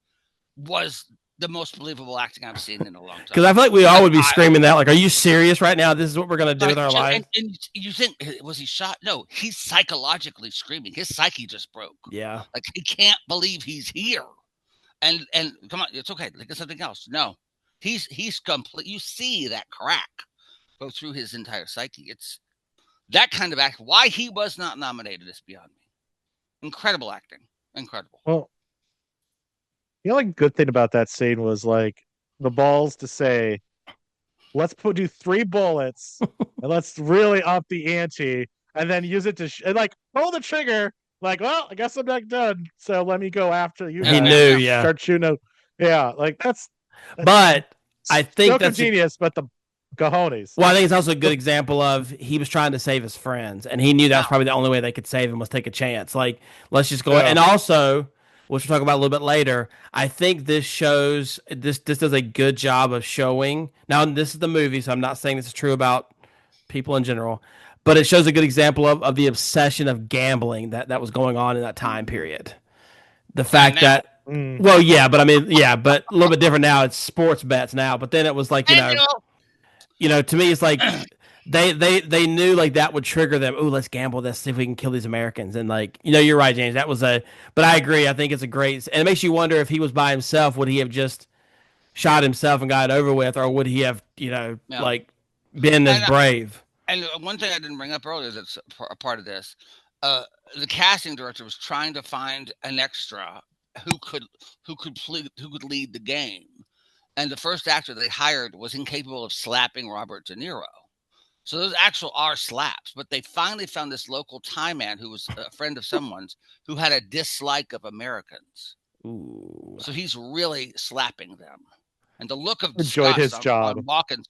S2: was the most believable acting I've seen in a long time.
S1: Because I feel like we all would be screaming that. Like, are you serious right now? This is what we're gonna do with our lives.
S2: And you think, was he shot? No, he's psychologically screaming. His psyche just broke.
S1: Yeah,
S2: like he can't believe he's here. And come on, it's okay. Look at something else. No, he's complete. You see that crack go through his entire psyche. It's that kind of act. Why he was not nominated is beyond me. Incredible acting. Incredible.
S3: Well, the only good thing about that scene was like the balls to say, let's do 3 bullets and let's really up the ante and then use it to and like pull the trigger. Like, well, I guess I'm not done. So let me go after you.
S1: He knew, yeah.
S3: Start shooting. Yeah, like that's
S1: but I think that's
S3: genius, but the cojones.
S1: Well, I think it's also a good example of he was trying to save his friends, and he knew that's probably the only way they could save him was take a chance. Like, let's just go. And also, which we'll talk about a little bit later, I think this shows this does a good job of showing. Now, this is the movie, so I'm not saying this is true about people in general, but it shows a good example of the obsession of gambling that was going on in that time period. The fact that. Well, yeah, but I mean, yeah, but a little bit different now. It's sports bets now, but then it was like, you know, to me, it's like they knew like that would trigger them. Oh, let's gamble this, see if we can kill these Americans. And like, you know, you're right, James. That was but I agree. I think it's a great, and it makes you wonder if he was by himself, would he have just shot himself and got it over with, or would he have, you know, like been as brave?
S2: And one thing I didn't bring up earlier that's a part of this, the casting director was trying to find an extra who could lead the game, and the first actor they hired was incapable of slapping Robert De Niro. So those actual are slaps, but they finally found this local Thai man who was a friend of someone's who had a dislike of Americans.
S1: Ooh.
S2: So he's really slapping them, and the look of
S3: enjoyed his job.
S2: On Walken's,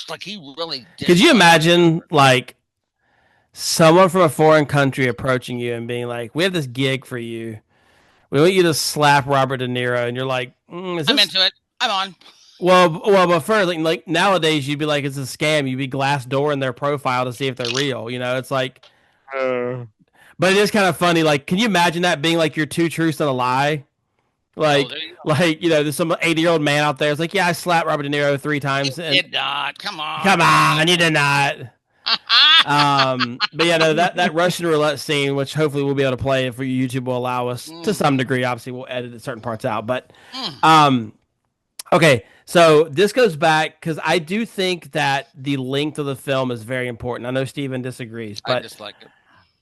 S2: like he really did.
S1: Could you imagine like someone from a foreign country approaching you and being like, "We have this gig for you. We want you to slap Robert De Niro," and you're like,
S2: I'm into it. I'm on.
S1: Well, but first, like nowadays, you'd be like, it's a scam. You'd be Glassdoor in their profile to see if they're real. You know, it's like, but it is kind of funny. Like, can you imagine that being like your 2 truths and a lie? Like, you know, there's some 80-year-old man out there. It's like, yeah, I slapped Robert De Niro 3 times.
S2: You did not. Come on.
S1: You did not. But yeah, no, that Russian roulette scene, which hopefully we'll be able to play if YouTube will allow us to some degree. Obviously, we'll edit certain parts out, but okay. So this goes back because I do think that the length of the film is very important. I know Steven disagrees, but
S2: I dislike it.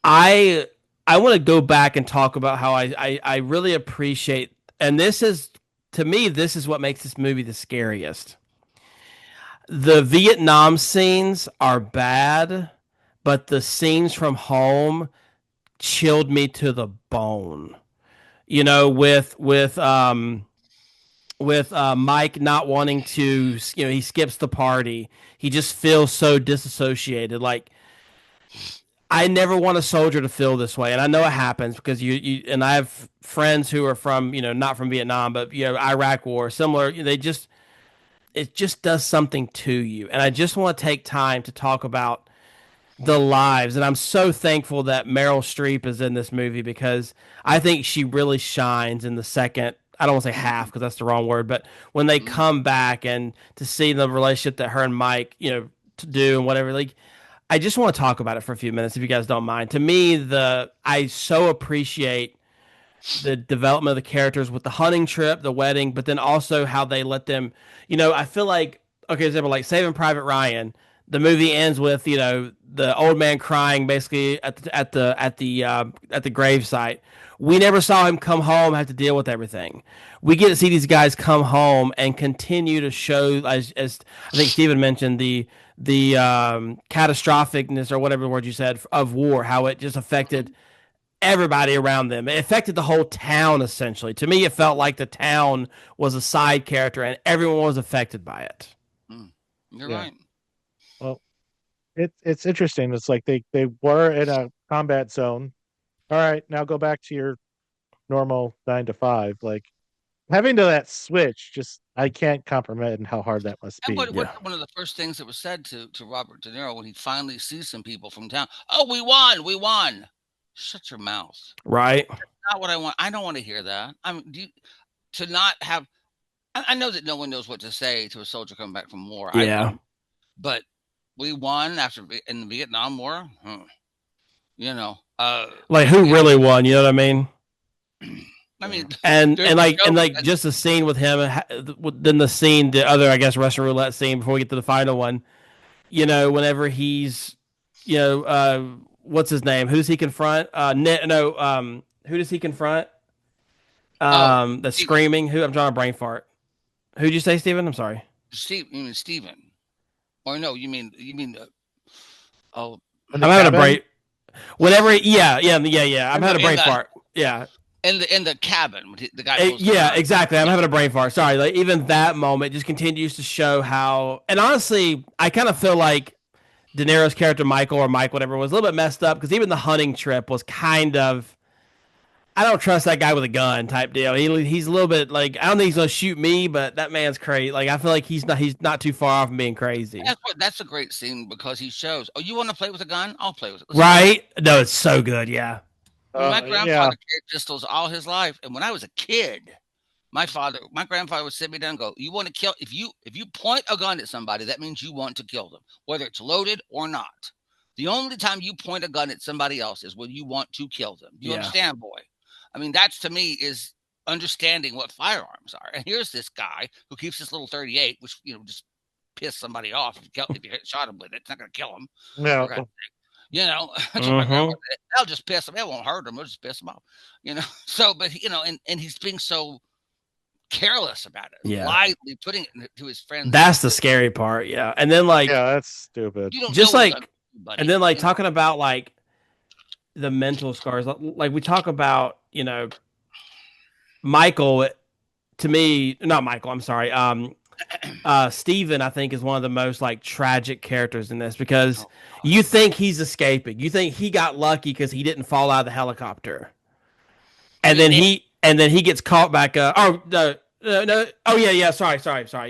S1: I want to go back and talk about how I really appreciate, and this is, to me, this is what makes this movie the scariest. The Vietnam scenes are bad, but the scenes from home chilled me to the bone. You know, with Mike not wanting to, you know, he skips the party. He just feels so disassociated. Like, I never want a soldier to feel this way, and I know it happens because you and I have friends who are from, you know, not from Vietnam, but you know, Iraq War, similar. It just does something to you, and I just want to take time to talk about the lives. And I'm so thankful that Meryl Streep is in this movie because I think she really shines in the second. I don't want to say half because that's the wrong word, but when they come back and to see the relationship that her and Mike, you know, to do and whatever, like, I just want to talk about it for a few minutes if you guys don't mind. To me, I so appreciate the development of the characters with the hunting trip, the wedding, but then also how they let them, you know, I feel like, okay, example, like Saving Private Ryan, the movie ends with the old man crying basically at the grave site. We never saw him come home, have to deal with everything. We get to see these guys come home and continue to show, as I think Steven mentioned, the catastrophicness or whatever word you said of war, how it just affected everybody around them. It affected the whole town essentially. To me, it felt like the town was a side character and everyone was affected by it.
S2: You're
S3: Yeah.
S2: right.
S3: Well, it's interesting. It's like they were in a combat zone. All right, now go back to your normal 9 to 5. Like having to that switch, just I can't comprehend how hard that must
S2: And
S3: be.
S1: Yeah.
S2: one of the first things that was said to Robert De Niro when he finally sees some people from town, oh, we won, we won. Shut your mouth.
S1: Right.
S2: Not what I want. I don't want to hear that. To not have. I know that no one knows what to say to a soldier coming back from war. I
S1: Yeah.
S2: don't. But we won in the Vietnam War. You know,
S1: Like who really won? You know what I mean?
S2: I mean,
S1: And
S2: there's
S1: and
S2: a
S1: like and
S2: joke
S1: like
S2: that-
S1: just the scene with him, then the other I guess Russian roulette scene before we get to the final one. Whenever he's, what's his name? Who does he confront? No, who does he confront?
S2: oh,
S1: That's
S2: Steve,
S1: screaming. Who? I'm drawing a brain fart. Who'd you say, Steven? I'm sorry.
S2: You mean Steven? Or no, you mean oh,
S3: In the
S1: I'm having a
S3: cabin?
S1: brain. Whenever, yeah. I'm having a brain
S2: the-
S1: fart. Yeah,
S2: in the cabin when the guy pulls the
S1: yeah,
S2: gun.
S1: exactly. I'm having a brain fart. Sorry. Like even that moment just continues to show how. And honestly, I kind of feel like De Niro's character Michael or Mike, whatever, was a little bit messed up because even the hunting trip was kind of. I don't trust that guy with a gun type deal. He's a little bit like I don't think he's gonna shoot me, but that man's crazy. Like I feel like he's not too far off from being crazy.
S2: That's a great scene because he shows. Oh, you want to play with a gun? I'll play with it.
S1: Right? No, it's so good. Yeah.
S2: My
S3: Yeah.
S2: grandfather carried pistols all his life, and when I was a kid, my grandfather would sit me down and go, "You want to kill? If you point a gun at somebody, that means you want to kill them, whether it's loaded or not. The only time you point a gun at somebody else is when you want to kill them. You
S1: Yeah.
S2: understand, boy? I mean, that's to me is understanding what firearms are. And here's this guy who keeps this little 38, which just piss somebody off if you shot him with it. It's not going to kill him.
S3: No.
S2: Okay. That's what my grandpa said. I'll just piss him. It won't hurt him. It'll just piss him off. So, but and he's being so careless about it,
S1: Yeah.
S2: lightly putting it to his friends.
S1: That's the scary part. Yeah. And then like
S3: Yeah, that's stupid.
S2: You don't
S1: just
S2: know
S1: like
S2: what's up, buddy.
S1: and then like talking about like the mental scars. Like we talk about, Michael to me, not Michael, I'm sorry. Steven, I think, is one of the most like tragic characters in this because you think he's escaping. You think he got lucky because he didn't fall out of the helicopter. And then he gets caught back up. Oh no. Oh yeah. Sorry.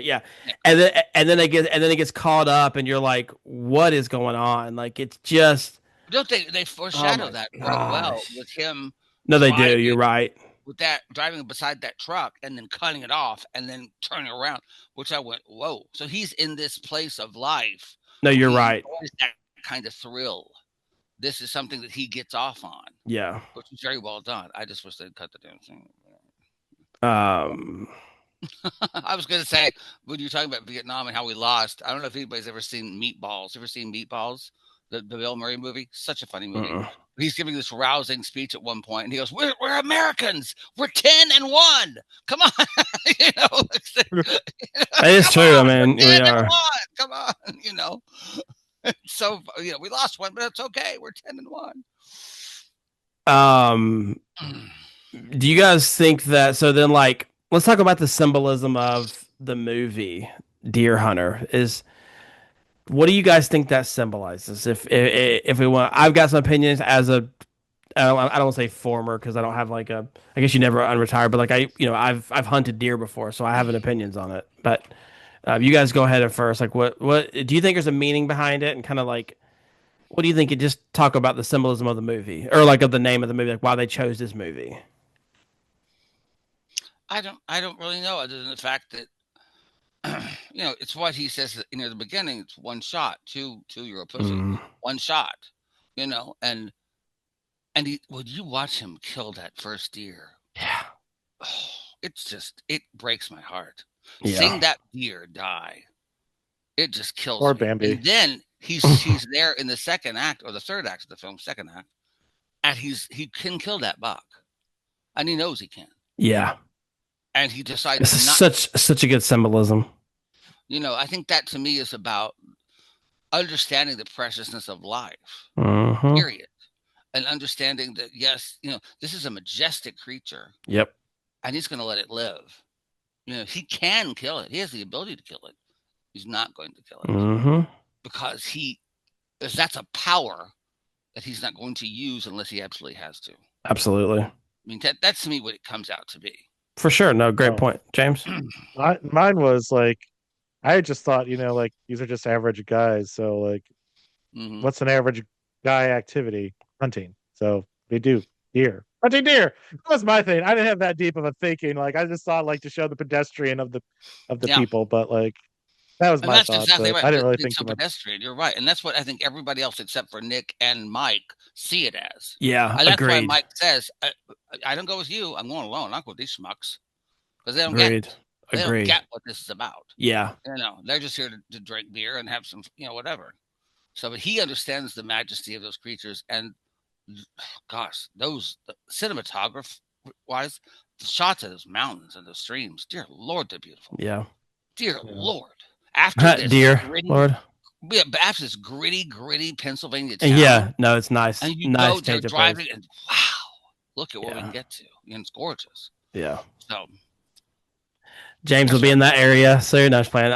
S1: Yeah. And then it gets caught up, and you're like, what is going on? Like it's just.
S2: Don't they foreshadow that quite well with him?
S1: No, they do. You're right.
S2: With that driving beside that truck and then cutting it off and then turning around, which I went, whoa. So he's in this place of life.
S1: No, you're right.
S2: That kind of thrill. This is something that he gets off on.
S1: Yeah.
S2: Which is very well done. I just wish they'd cut the damn thing. I was going to say, when you're talking about Vietnam and how we lost, I don't know if anybody's ever seen Meatballs. Ever seen Meatballs? The Bill Murray movie? Such a funny movie. He's giving this rousing speech at one point, and he goes, "We're Americans. We're 10-1. Come on."
S1: That is true. I mean, we are.
S2: Come on. So we lost one, but it's okay. We're
S1: 10-1. Do you guys think that? So then, like, let's talk about the symbolism of the movie Deer Hunter. What do you guys think that symbolizes? If we want, I've got some opinions as a, I don't want to say former because I don't have like a, I guess you never unretire, but like I've hunted deer before, so I have an opinions on it. But you guys go ahead at first. Like, what do you think there's a meaning behind it, and kind of like, what do you think? Just talk about the symbolism of the movie, or like of the name of the movie, like why they chose this movie.
S2: I don't really know, other than the fact that it's what he says in the beginning. It's one shot, two, you're a pussy. One shot, and when you watch him kill that first deer, it breaks my heart.
S1: Yeah.
S2: Seeing that deer die It just kills
S3: Or
S2: me.
S3: Bambi.
S2: And then he's there in the second act or the third act of the film, second act, and he can kill that buck, and he knows he can,
S1: Yeah.
S2: and he decides
S1: This is
S2: not.
S1: such a good symbolism.
S2: I think that to me is about understanding the preciousness of life,
S1: Mm-hmm.
S2: period, and understanding that yes, this is a majestic creature,
S1: Yep.
S2: and he's going to let it live. He can kill it. He has the ability to kill it. He's not going to kill it
S1: Mm-hmm.
S2: because that's a power that he's not going to use unless he absolutely has to.
S1: Absolutely.
S2: I mean, that's to me what it comes out to be.
S1: For sure. No, great point, James.
S3: Mine was like, I just thought, like these are just average guys. So like, what's an average guy activity? Hunting. So they do hunting deer. That was my thing. I didn't have that deep of a thinking. Like I just thought like to show the pedestrian of the
S2: Yeah.
S3: people, but like that was
S2: And
S3: my
S2: that's
S3: thought.
S2: exactly
S3: But
S2: right.
S3: I didn't really
S2: It's
S3: think
S2: so
S3: too much.
S2: pedestrian. You're right, and that's what I think everybody else except for Nick and Mike see it as.
S1: Yeah,
S2: And that's why
S1: agreed.
S2: Mike says, "I don't go with you. I'm going alone. I'm going with these schmucks because they don't
S1: Agreed.
S2: get they don't
S1: Agreed.
S2: get what this is about.
S1: Yeah.
S2: They're just here to drink beer and have some, whatever. So, but he understands the majesty of those creatures, and gosh, those cinematography wise, the shots of those mountains and those streams, dear Lord, they're beautiful.
S1: Yeah.
S2: Dear Lord. After this
S1: Dear
S2: gritty,
S1: Lord.
S2: yeah, but after this gritty Pennsylvania town,
S1: Yeah, no, it's nice.
S2: and you
S1: nice
S2: go there
S1: change of
S2: driving,
S1: pace.
S2: and wow, look at what we can get to. And it's gorgeous.
S1: Yeah.
S2: So
S1: James will be in that area, so you're not playing.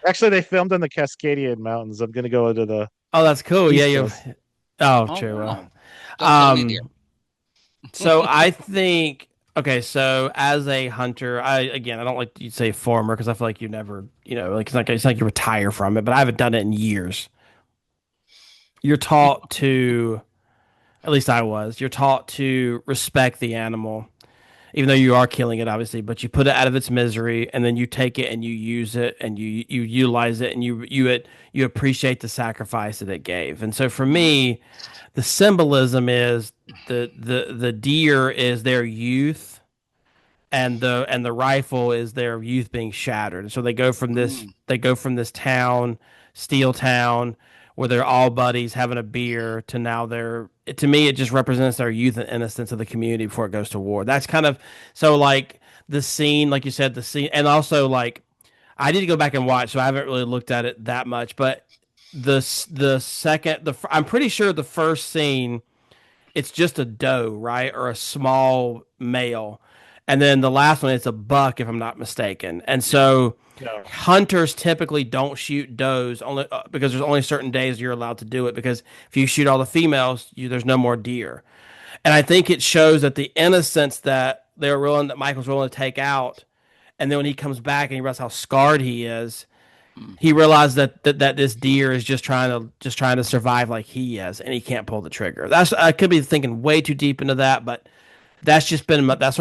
S3: Actually, they filmed in the Cascadian Mountains. I'm gonna go into the.
S1: Oh, that's cool.
S3: East
S1: Yeah,
S3: Coast.
S1: true.
S2: wow. Don't tell me, dear.
S1: So I think okay. So as a hunter, I don't like to say former because I feel like you never, like it's not like you retire from it. But I haven't done it in years. You're taught to, at least I was. You're taught to respect the animal, even though you are killing it, obviously. But you put it out of its misery, and then you take it and you use it and you utilize it and you appreciate the sacrifice that it gave. And so for me, the symbolism is the deer is their youth, and the rifle is their youth being shattered. And so they go from this town, steel town, where they're all buddies having a beer, to now to me it just represents their youth and innocence of the community before it goes to war. That's kind of, so like the scene, like you said, the scene, and also like I need to go back and watch, so I haven't really looked at it that much, but I'm pretty sure the first scene, it's just a doe, right? Or a small male. And then the last one, it's a buck, if I'm not mistaken. And so hunters typically don't shoot does only because there's only certain days you're allowed to do it. Because if you shoot all the females, there's no more deer. And I think it shows that the innocence that that Michael's willing to take out. And then when he comes back and he realizes how scarred he is, he realized that this deer is just trying to survive like he is, and he can't pull the trigger. I could be thinking way too deep into that, but that's sort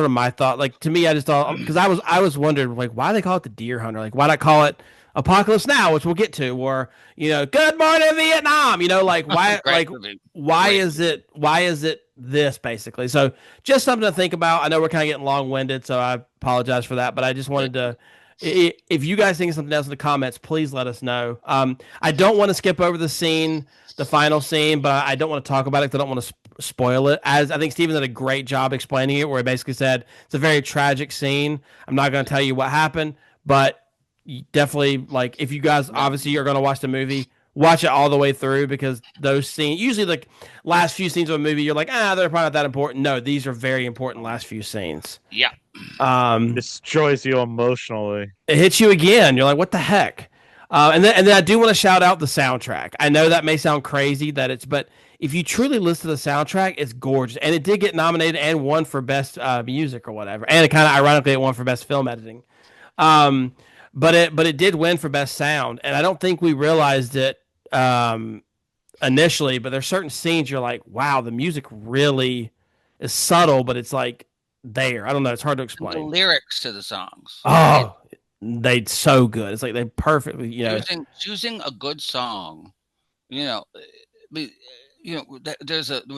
S1: of my thought. Like to me, I just thought, because I was wondering like why they call it the deer hunter, like why not call it Apocalypse Now, which we'll get to, or Good Morning Vietnam, like why is it this basically? So just something to think about. I know we're kind of getting long winded, so I apologize for that, but I just wanted to. If you guys think of something else in the comments, please let us know. I don't want to skip over the final scene, but I don't want to talk about it because I don't want to spoil it. As I think Steven did a great job explaining it, where he basically said it's a very tragic scene. I'm not going to tell you what happened, but definitely, like, if you guys obviously are going to watch the movie, watch it all the way through, because those scenes, usually the last few scenes of a movie, you're like, they're probably not that important. No, these are very important last few scenes.
S2: Yeah.
S3: Destroys you emotionally.
S1: It hits you again. You're like, what the heck? And then I do want to shout out the soundtrack. I know that may sound crazy but if you truly listen to the soundtrack, it's gorgeous. And it did get nominated and won for best music or whatever. And it kind of ironically it won for best film editing. But it did win for best sound. And I don't think we realized it initially, but there's certain scenes you're like, wow, the music really is subtle, but it's like there. I don't know. It's hard to explain.
S2: The lyrics to the songs.
S1: Oh, they so good. It's like they perfectly,
S2: choosing a good song. There's when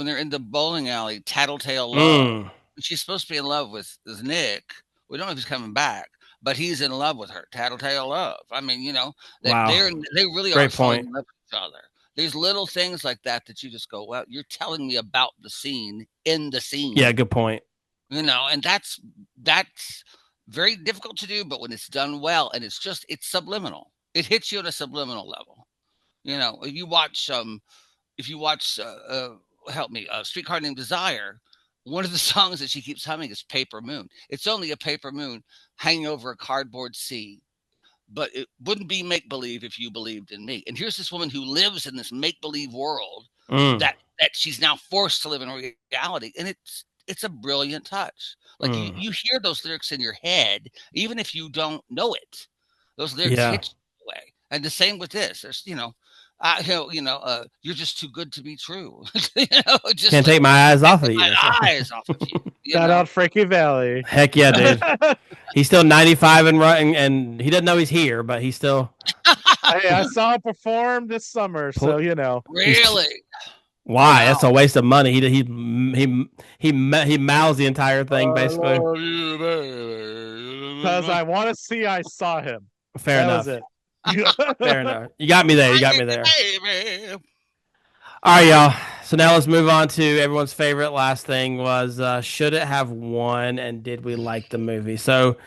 S2: they're in the bowling alley, Tattletale Love. She's supposed to be in love with Nick. We don't know if he's coming back, but he's in love with her. Tattletale love. I mean, that
S1: Wow.
S2: they really
S1: Great
S2: are falling
S1: point.
S2: in love with each other. There's little things like that you just go, well, you're telling me about the scene in the scene.
S1: Yeah, good point.
S2: And that's very difficult to do, but when it's done well and it's subliminal, it hits you at a subliminal level. If you watch help me, Streetcar Named Desire, one of the songs that she keeps humming is Paper Moon. It's only a paper moon hanging over a cardboard sea, but it wouldn't be make believe if you believed in me. And here's this woman who lives in this make believe world that she's now forced to live in reality, and it's a brilliant touch. Like you hear those lyrics in your head, even if you don't know it. Those lyrics hit you away. And the same with this. There's you're just too good to be true. Just
S1: can't take my eyes off of you.
S2: My eyes off of you.
S3: Shout out Frankie Valli.
S1: Heck yeah, dude. He's still 95 and running, and he doesn't know he's here, but he's still.
S3: Hey, I saw him perform this summer, so
S2: Really.
S1: Why? Wow. That's a waste of money. He mouths the entire thing basically.
S3: Because I want to see I saw him.
S1: Fair enough.
S3: That was it.
S1: Fair enough. You got me there. All right, y'all. So now let's move on to everyone's favorite last thing was should it have won and did we like the movie? So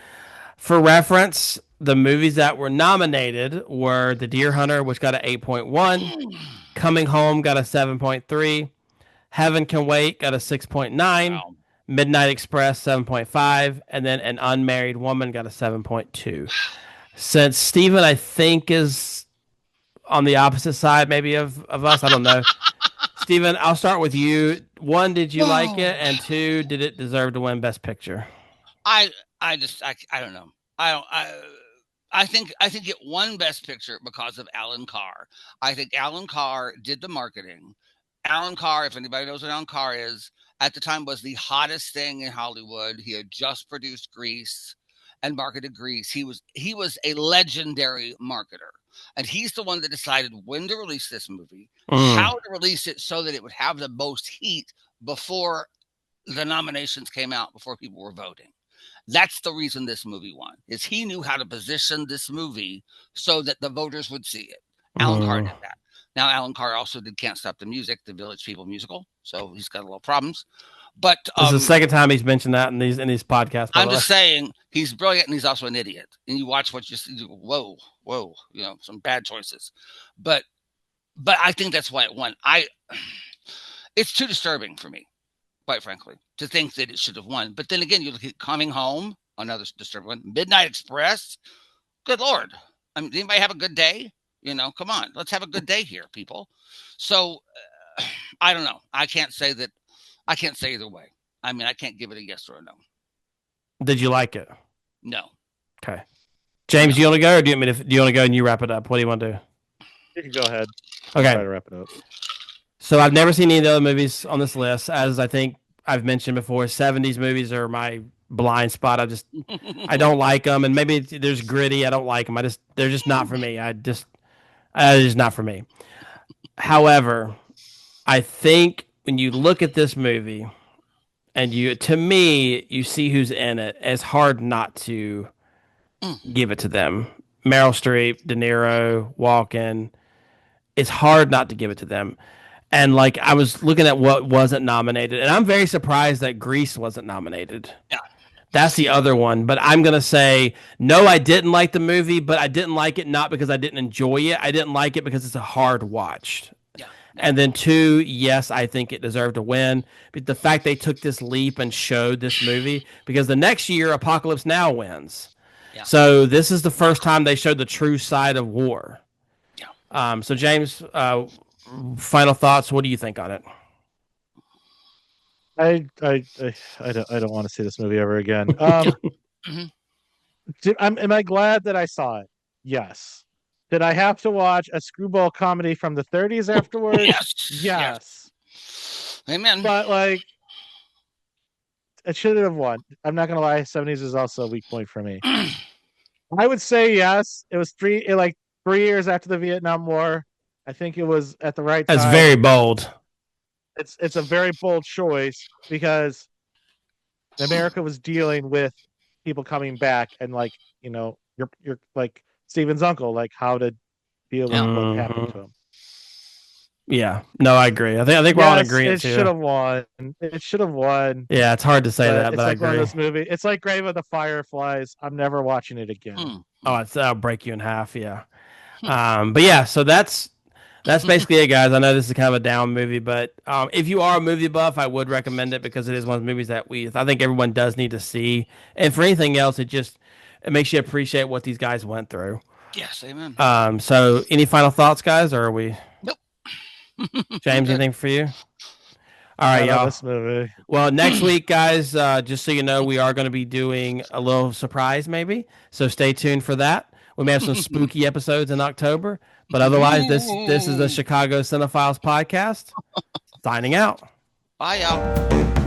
S1: for reference, the movies that were nominated were The Deer Hunter, which got an 8.1, Coming Home got a 7.3, Heaven Can Wait got a 6.9, wow. Midnight Express 7.5, and then An Unmarried Woman got a 7.2. Since Steven, I think, is on the opposite side maybe of us. I don't know. Steven, I'll start with you. 1, did you like it? And 2, did it deserve to win Best Picture?
S2: I don't know. I think it won Best Picture because of Alan Carr. I think Alan Carr did the marketing. Alan Carr, if anybody knows what Alan Carr is, at the time was the hottest thing in Hollywood. He had just produced Grease and marketed Grease. He was a legendary marketer. And he's the one that decided when to release this movie, how to release it so that it would have the most heat before the nominations came out, before people were voting. That's the reason this movie won, is he knew how to position this movie so that the voters would see it. Alan Carr did that. Now, Alan Carr also did Can't Stop the Music, the Village People musical. So he's got a little problems. But
S1: this is the second time he's mentioned that in these podcasts.
S2: I'm just saying he's brilliant and he's also an idiot. And you watch what you go, whoa, some bad choices. But I think that's why it won. It's too disturbing for me, quite frankly, to think that it should have won. But then again, you look at Coming Home, another disturbing one. Midnight Express. Good Lord. I mean, did anybody have a good day? Come on, let's have a good day here, people. So I don't know. I can't say either way. I mean, I can't give it a yes or a no.
S1: Did you like it?
S2: No.
S1: Okay. James, you want to go, or do you want to go and you wrap it up? What do you want to do?
S3: You can go ahead.
S1: Okay.
S3: Try to wrap it up.
S1: So I've never seen any of the other movies on this list. As I think I've mentioned before, 70s movies are my blind spot. I don't like them, and maybe there's gritty. I don't like them. They're just not for me. It's just not for me. However, I think when you look at this movie and you see who's in it, it's hard not to give it to them. Meryl Streep, De Niro, Walken. It's hard not to give it to them. And like I was looking at what wasn't nominated, and I'm very surprised that Grease wasn't nominated.
S2: Yeah.
S1: That's the other one. But I'm going to say, no, I didn't like the movie, but I didn't like it not because I didn't enjoy it. I didn't like it because it's a hard watch.
S2: Yeah.
S1: And then 2, yes, I think it deserved to win. But the fact they took this leap and showed this movie, because the next year, Apocalypse Now wins. Yeah. So this is the first time they showed the true side of war. Yeah. So James, final thoughts. What do you think on it?
S3: I don't want to see this movie ever again. Am I glad that I saw it? Yes. Did I have to watch a screwball comedy from the 30s afterwards? Yes.
S2: Amen.
S3: But like, it should have won. I'm not gonna lie. 70s is also a weak point for me. I would say yes. It was 3 years after the Vietnam War. I think it was at the right time.
S1: That's very bold.
S3: It's a very bold choice because America was dealing with people coming back and like, you know, you're like Steven's uncle, like how to deal with what happened to him.
S1: Yeah, no, I agree. I think we're all in agreement
S3: It
S1: too.
S3: should have won. It should have won.
S1: Yeah, it's hard to say that,
S3: it's
S1: but
S3: like
S1: I agree.
S3: one of those movies. It's like Grave of the Fireflies. I'm never watching it again.
S1: Oh, that'll break you in half. Yeah. But yeah, so that's basically it, guys. I know this is kind of a down movie, but if you are a movie buff, I would recommend it because it is one of the movies that I think everyone does need to see. And for anything else, it makes you appreciate what these guys went through.
S2: Yes, amen.
S1: So any final thoughts, guys, or are we?
S2: Nope.
S1: James, anything for you? All right, y'all.
S3: This movie.
S1: Well, next week, guys, just so you know, we are going to be doing a little surprise, maybe. So stay tuned for that. We may have some spooky episodes in October, but otherwise, this is the Chicago Cinephiles podcast. Signing out.
S2: Bye, y'all.